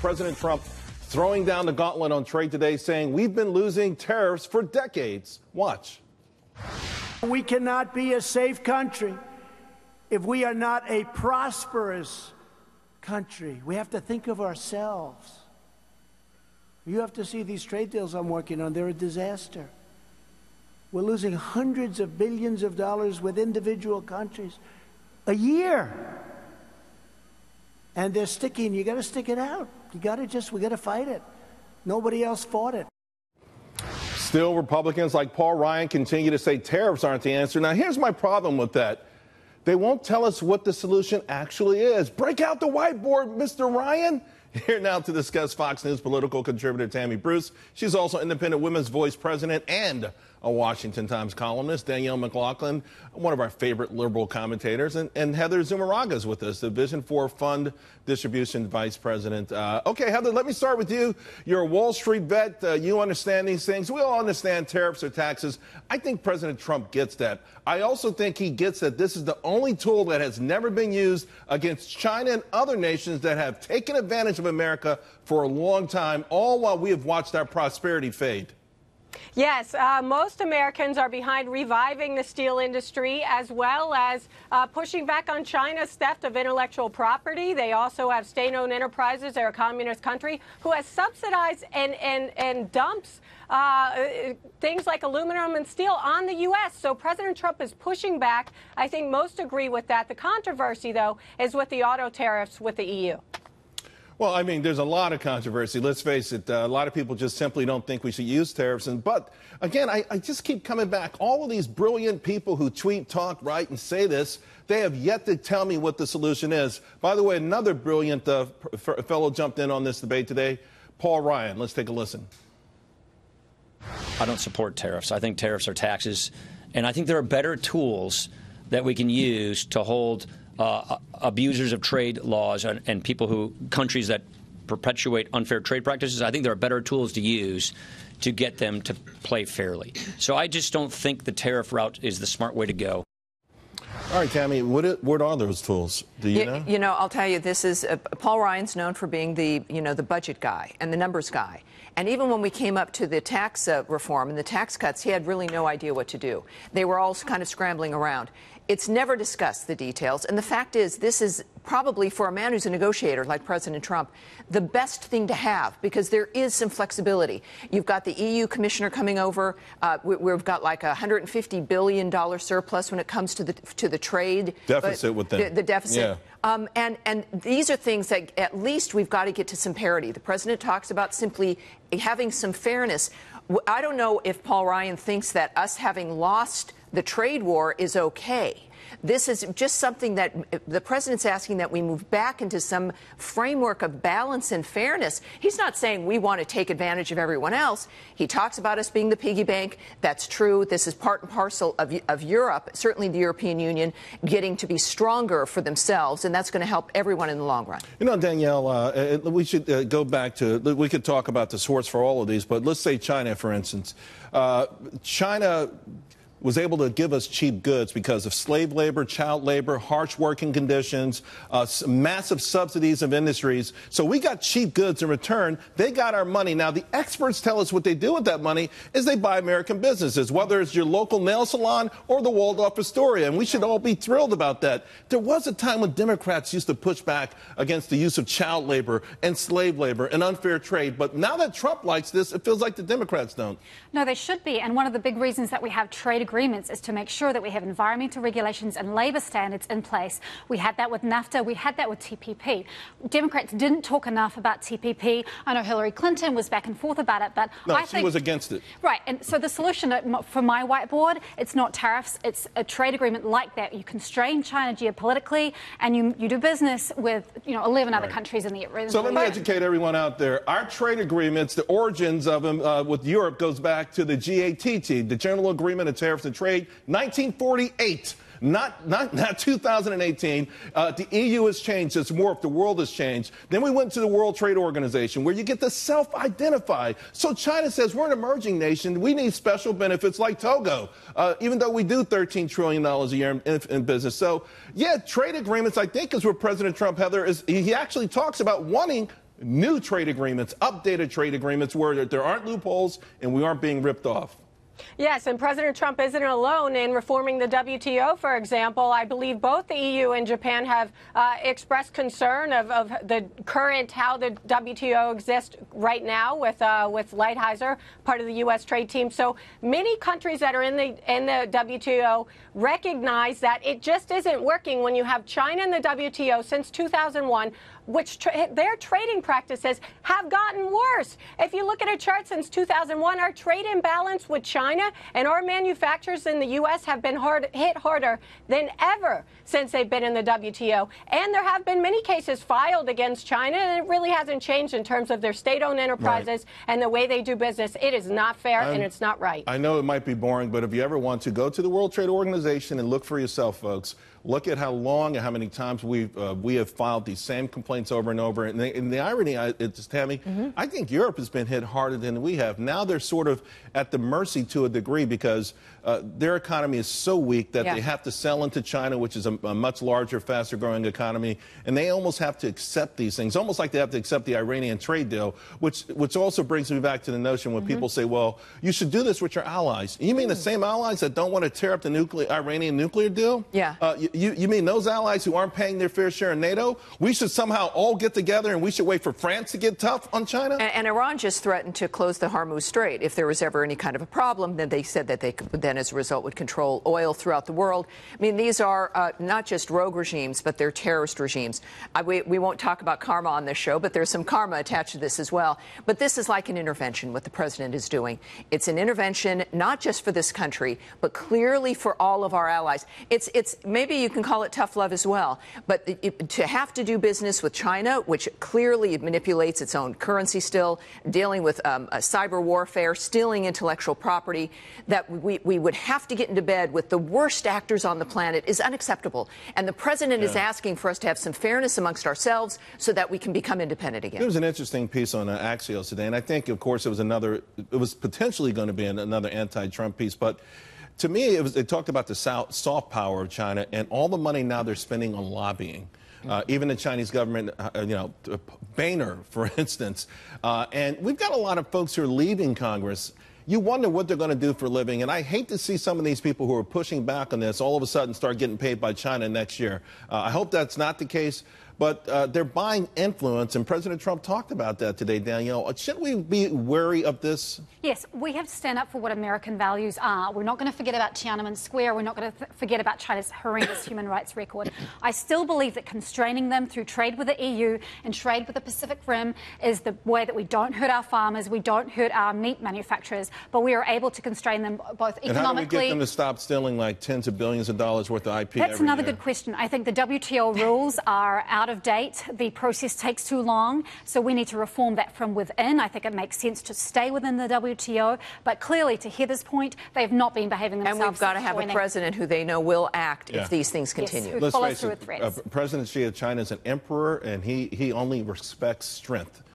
President Trump throwing down the gauntlet on trade today, saying we've been losing tariffs for decades. Watch. We cannot be a safe country if we are not a prosperous country. We have to think of ourselves. You have to see these trade deals I'm working on. They're a disaster. We're losing hundreds of billions of dollars with individual countries a year. And they're sticking. You got to stick it out. We got to fight it. Nobody else fought it. Still, Republicans like Paul Ryan continue to say tariffs aren't the answer. Now, here's my problem with that. They won't tell us what the solution actually is. Break out the whiteboard, Mr. Ryan. Here now to discuss Fox News political contributor Tammy Bruce. She's also Independent Women's Voice president and a Washington Times columnist. Danielle McLaughlin, one of our favorite liberal commentators, and Heather Zumarraga is with us, the Vision 4 Fund Distribution Vice President. Okay, Heather, let me start with you. You're a Wall Street vet. You understand these things. We all understand tariffs or taxes. I think President Trump gets that. I also think he gets that this is the only tool that has never been used against China and other nations that have taken advantage of America for a long time, all while we have watched our prosperity fade. Yes, most Americans are behind reviving the steel industry as well as pushing back on China's theft of intellectual property. They also have state-owned enterprises. They're a communist country who has subsidized and dumps things like aluminum and steel on the U.S. So President Trump is pushing back. I think most agree with that. The controversy, though, is with the auto tariffs with the EU. Well, I mean, there's a lot of controversy. Let's face it. A lot of people just simply don't think we should use tariffs. But again, I just keep coming back. All of these brilliant people who tweet, talk, write, and say this, they have yet to tell me what the solution is. By the way, another brilliant fellow jumped in on this debate today, Paul Ryan. Let's take a listen. I don't support tariffs. I think tariffs are taxes. And I think there are better tools that we can use to hold abusers of trade laws and countries that perpetuate unfair trade practices. I think there are better tools to use to get them to play fairly. So I just don't think the tariff route is the smart way to go. All right, Tammy, what are those tools? Do you know? You know, I'll tell you, this is Paul Ryan's known for being the budget guy and the numbers guy. And even when we came up to the tax reform and the tax cuts, he had really no idea what to do. They were all kind of scrambling around. It's never discussed, the details. And the fact is, this is probably, for a man who's a negotiator like President Trump, the best thing to have, because there is some flexibility. You've got the EU commissioner coming over. We've got like a $150 billion surplus when it comes to the trade deficit with them. The deficit. Yeah. And these are things that at least we've got to get to some parity. The president talks about simply having some fairness. I don't know if Paul Ryan thinks that us having lost the trade war is okay. This is just something that the president's asking, that we move back into some framework of balance and fairness. He's not saying we want to take advantage of everyone else. He talks about us being the piggy bank. That's true. This is part and parcel of Europe, certainly the European Union, getting to be stronger for themselves, and that's going to help everyone in the long run. You know, Danielle, we should go back to, we could talk about the source for all of these, but let's say China, for instance. China was able to give us cheap goods because of slave labor, child labor, harsh working conditions, massive subsidies of industries. So we got cheap goods in return. They got our money. Now, the experts tell us what they do with that money is they buy American businesses, whether it's your local nail salon or the Waldorf Astoria. And we should all be thrilled about that. There was a time when Democrats used to push back against the use of child labor and slave labor and unfair trade. But now that Trump likes this, it feels like the Democrats don't. No, they should be. And one of the big reasons that we have trade agreements is to make sure that we have environmental regulations and labor standards in place. We had that with NAFTA. We had that with TPP. Democrats didn't talk enough about TPP. I know Hillary Clinton was back and forth about it, but no, I think she was against it. Right. And so the solution for my whiteboard, it's not tariffs. It's a trade agreement like that. You constrain China geopolitically, and you do business with 11 other countries in the region. So let me educate everyone out there. Our trade agreements, the origins of them with Europe goes back to the GATT, the General Agreement of Tariffs and Trade, 1948. Not 2018. The EU has changed. It's morphed. The world has changed. Then we went to the World Trade Organization, where you get to self-identify. So China says, we're an emerging nation. We need special benefits like Togo, even though we do $13 trillion a year in business. So, yeah, trade agreements, I think, is where President Trump, Heather, he actually talks about wanting new trade agreements, updated trade agreements where there aren't loopholes and we aren't being ripped off. Yes, and President Trump isn't alone in reforming the WTO, for example. I believe both the EU and Japan have expressed concern of the current, how the WTO exists right now with Lighthizer, part of the U.S. trade team. So many countries that are in the WTO recognize that it just isn't working when you have China in the WTO since 2001, which their trading practices have gotten worse. If you look at a chart since 2001, our trade imbalance with China and our manufacturers in the U.S. have been hit harder than ever since they've been in the WTO. And there have been many cases filed against China, and it really hasn't changed in terms of their state-owned enterprises and the way they do business. It is not fair and it's not right. I know it might be boring, but if you ever want to, go to the World Trade Organization and look for yourself, folks. Look at how long and how many times we have filed these same complaints over and over. And the irony is, Tammy, I think Europe has been hit harder than we have. Now they're sort of at the mercy to a degree because their economy is so weak that they have to sell into China, which is a much larger, faster growing economy. And they almost have to accept these things, almost like they have to accept the Iranian trade deal, which also brings me back to the notion when people say, well, you should do this with your allies. You mean the same allies that don't want to tear up the Iranian nuclear deal? Yeah. You mean those allies who aren't paying their fair share in NATO? We should somehow all get together and we should wait for France to get tough on China? And Iran just threatened to close the Hormuz Strait. If there was ever any kind of a problem, then they said that they could then, as a result, would control oil throughout the world. I mean, these are not just rogue regimes, but they're terrorist regimes. We won't talk about karma on this show, but there's some karma attached to this as well. But this is like an intervention, what the president is doing. It's an intervention not just for this country, but clearly for all of our allies. It's maybe you can call it tough love as well, but to have to do business with China, which clearly manipulates its own currency still, dealing with cyber warfare, stealing intellectual property, that we would have to get into bed with the worst actors on the planet is unacceptable. And the president is asking for us to have some fairness amongst ourselves so that we can become independent again. There was an interesting piece on Axios today, and I think, of course, it was potentially going to be another anti-Trump piece, but to me, they talked about the soft power of China and all the money now they're spending on lobbying. Even the Chinese government, Boehner, for instance. And we've got a lot of folks who are leaving Congress. You wonder what they're going to do for a living. And I hate to see some of these people who are pushing back on this all of a sudden start getting paid by China next year. I hope that's not the case. But they're buying influence, and President Trump talked about that today, Danielle. Shouldn't we be wary of this? Yes, we have to stand up for what American values are. We're not going to forget about Tiananmen Square. We're not going to forget about China's horrendous human rights record. I still believe that constraining them through trade with the EU and trade with the Pacific Rim is the way that we don't hurt our farmers, we don't hurt our meat manufacturers, but we are able to constrain them both economically. And how do we get them to stop stealing like tens of billions of dollars worth of IP? That's another year? Good question. I think the WTO rules are out of date. The process takes too long, so we need to reform that from within. I think it makes sense to stay within the WTO, but clearly, to Heather's point, they have not been behaving themselves. And we've got to have a president who they know will act if these things continue. Yes, who follows through with threats. President Xi of China is an emperor, and he only respects strength.